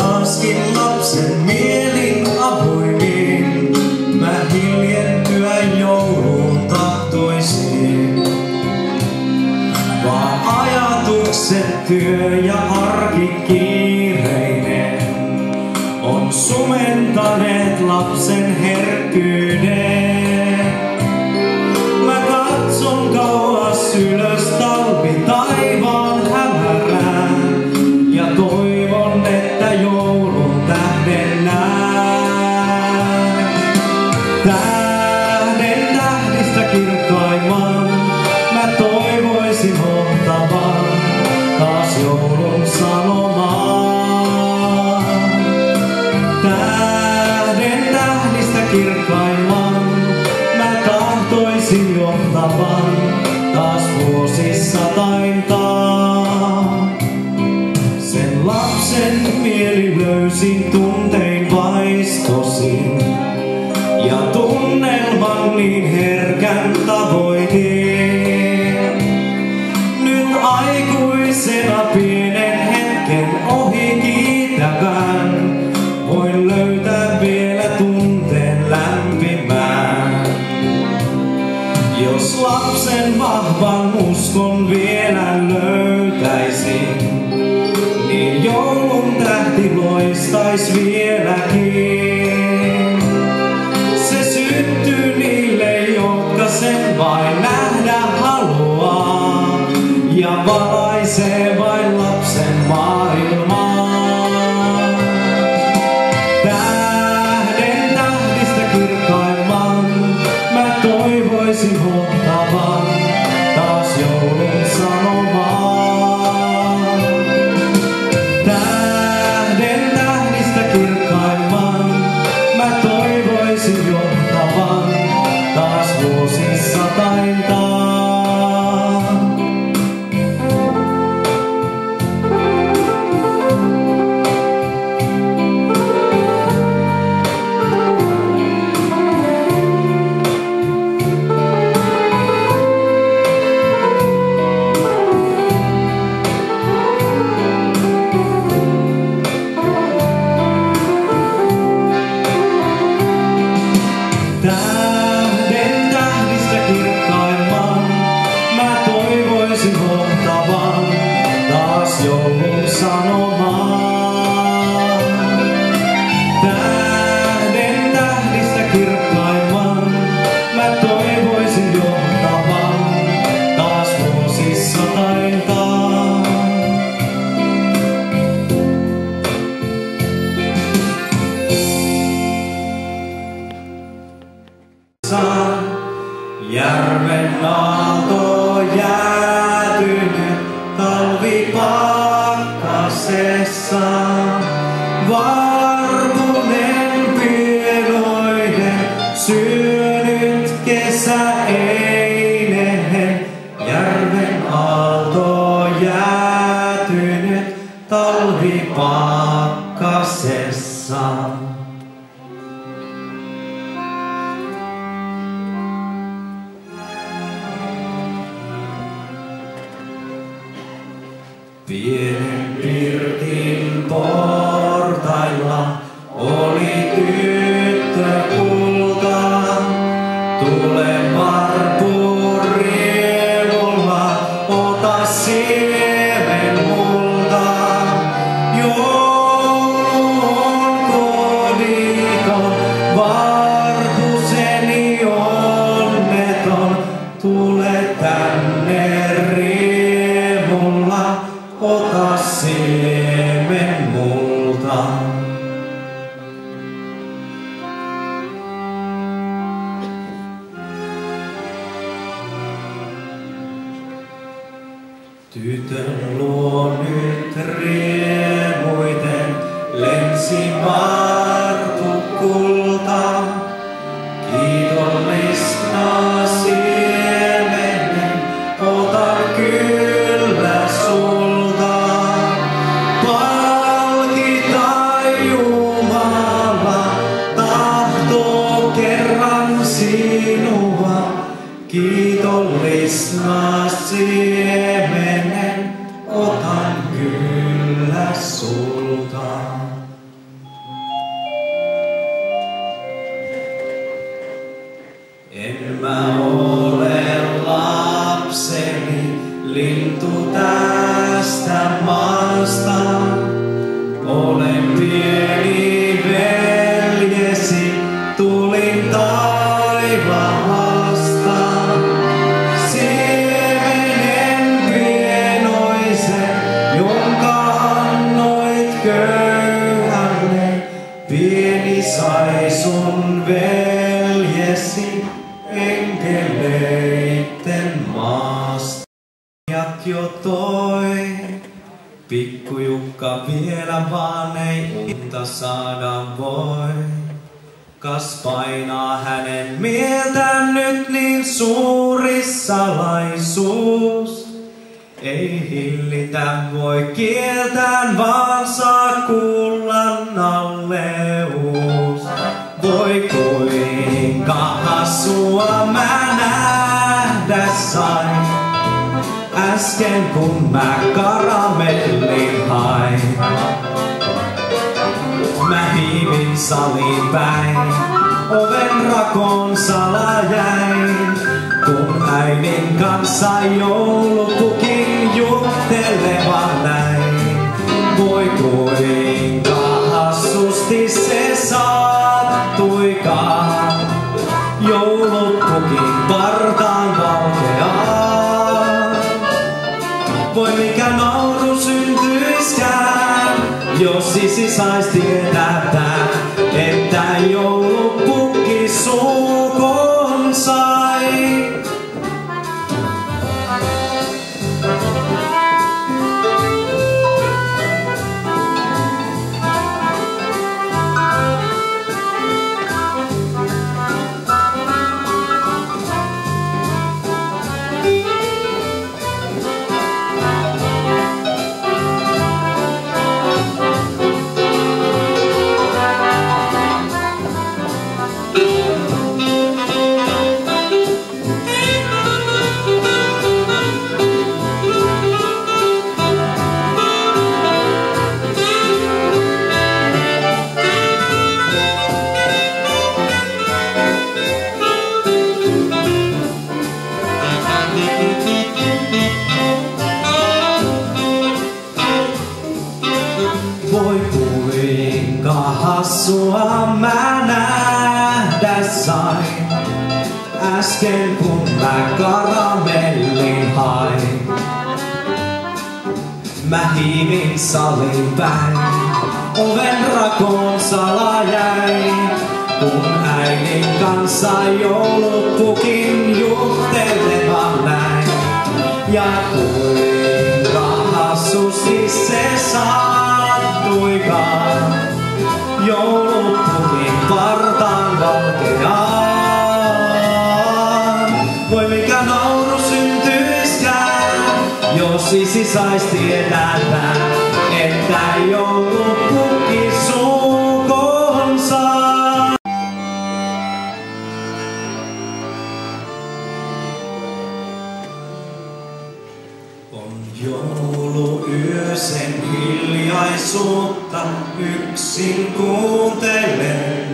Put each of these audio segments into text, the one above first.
taaskin lapsen mielin avoimiin, mä hiljentyä jouluun tahtoisin. Vaan ajatukset työ ja arki kiireinen on sumentaneet lapsen herkkyyden. Mä katson kauas ylös talvi taivaan hämärään ja toivon, että joulun tähden näen. Tähden tähdistä kirkkaimman mä toivoisin oltavan taas joulun sanomaan. Tähden tähdistä kirkkaimman mä tahtoisin johtavan taas vuosisataintaan. Sen lapsen mieli löysin tuntein vaistosin ja tunnelman niin herkän tavoitin. Nyt aikuisena pienen hetken ohi kiitävän voin löytää vielä tunteen lämpimään. Jos lapsen vahvan uskon vielä löytäisin, niin joulun tähti loistais vieläkin. Se syttyy niille, jotka sen vain nähdä haluaa, ja valaisee vain lapsen maailmaa. Tähden tähdistä kirkkaimman mä toivoisin ottavan taas joulun sanomaan. Tähden tähdistä kirkkaimman mä toivoisin johtavan taas vuosisataintaan. Tähden tähdistä kirkkaimman mä toivoisin oltavan taas joulun sanomaan. Tähden tähdistä kirkkaimman mä toivoisin johtavan taas vuosisataintaan. Järven aalto jäätynyt talvipakkasessa, varpunen pieloinen syönyt kesäeineen. Järven aalto jäätynyt talvipakkasessa. Pienen pirtin portailla oli tyttö kulta. Tule varpu riemulla, ota siemen multa. Joulu on koditon, varpuseni onneton. Tule tänne riemulla, ota siemen multa. Tytön luo nyt riemuiten lensi varpu kulta. Kiitollisena siemenen otan kyllä sulta. Palkitaan Jumala, tahtoo kerran sinua. Kiitollisena siemenen otan kyllä sulta. lintu tästä maasta. Olen pieni veljesi, tulin taivaasta. Siemenen pienoisen, jonka annoit köyhälle. Pieni sai sun veljesi enkeleitten maasta. Jat jo toi. Pikku Jukka vielä vaan ei unta saada voi. Kas painaa hänen mieltään nyt niin suuri salaisuus. Ei hillitä voi kieltään, vaan saa kuulla nalleus. Voi kuinka hassua mä nähdä sain. Äsken kun mä karamellin hain. Mä hiivin saliin päin, oven rakoon salajäin. Kun äidin kanssa joulupukin juttelevan näin. Voi kuinka hassusti se sattuikaan. Joulupukin partaan valkeaa. Voi mikä nauru syntyiskään, jos isi sais tietää, että joulupukki sukon sai. Voi kuinka hassua mä nähdä sain. Äsken kun mä karamellin hain. Mä hiivin salin päin, oven rakoon salajäin. Kun äidin kanssa joulupukin juttelevan näin. Ja kuinka hassusti se sattuikaan. Joulupukin partaan valkeaan. Voi mikä nauru syntyiskään, jos isi sais tietää, että joulupukki sukon saa. On jouluyö, sen hiljaisuutta yksin kuuntelen.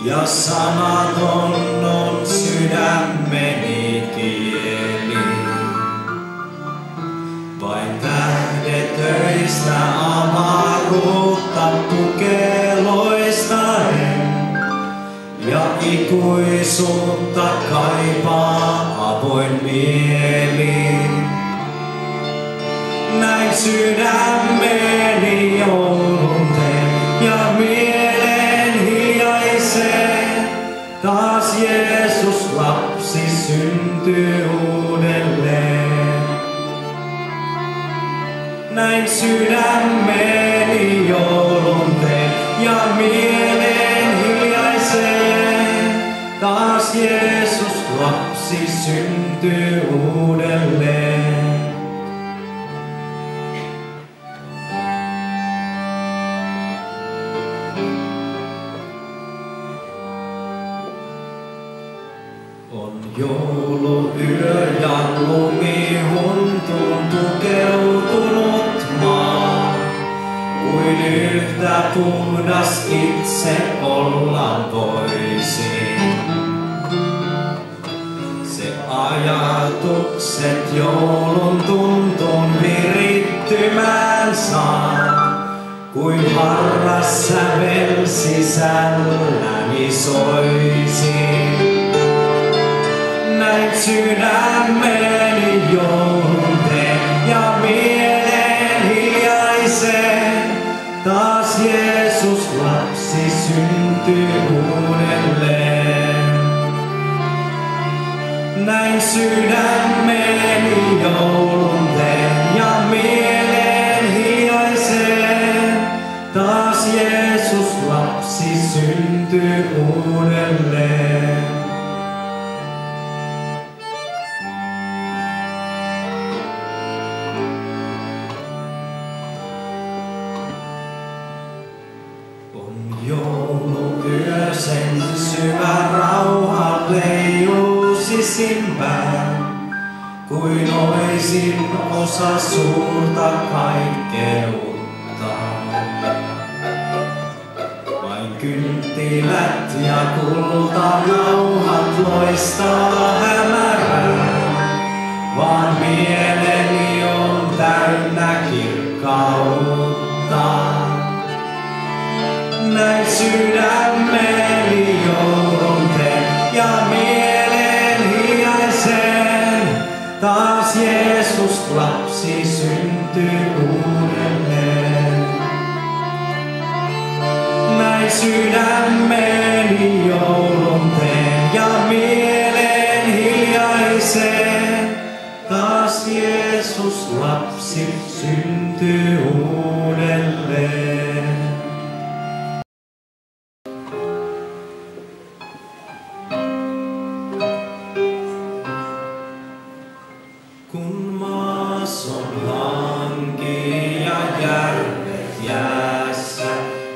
Ja sanaton on sydämeni kieli. Vain tähdet öistä avaruutta pukeloistaen. Ja ikuisuutta kaipaa avoin mieli. Näin sydämeni joulun teen ja mielen hiljaiseen. Taas Jeesus lapsi syntyy uudelleen. Näin sydämeni joulun teen ja mielen hiljaiseen. Taas Jeesus lapsi syntyy uudelleen. On jouluyö ja lumihuntuun tukeutunut maa. Kuin yhtä puhdas itse olla voisin. Se Ajatukset joulun tuntuun virittymään saa, kuin harras sävel sisälläni soisi. Näin sydämeni joulun teen ja mielen hiljaisen. Taas Jeesus lapsi syntyy uudelleen. Näin sydämeni joulun teen ja mielen hiljaisen. Taas Jeesus lapsi syntyy uudelleen. On jouluyö, sen syvä rauha leijuu sisimpään, kuin oisin osa suurta kaikkeutta. Vain kynttilät ja kultanauhat loistaa hämärään, vaan mieleni on täynnä kirkkautta. Näin sydämeni joulun teen ja mielen hiljaisen. Taas Jeesus lapsi syntyy uudelleen. Näin sydämeni joulun teen ja mielen hiljaisen. Taas Jeesus lapsi syntyy uudelleen. Kun maas on hanki ja järvet jäässä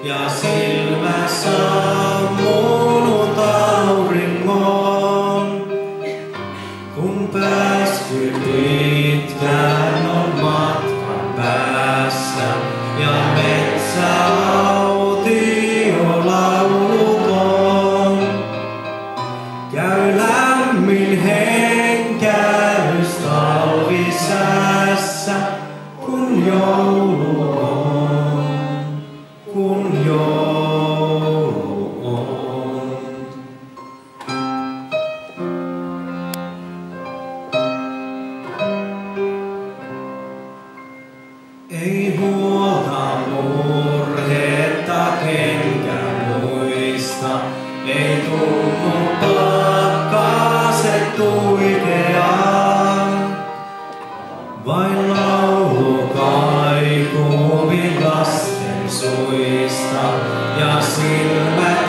ja silmä sammunut auringon, kun pääsky pitkään on matkan päässä ja metsä autio lauluton, käy lämmin henkäys talvisäässä, kun joulu on, kun joulu on. Ei huolta murhetta enkä muista, ei tunnu pakkaset tuikeaa. Vain laulu kaikuu lasten suista ja silmät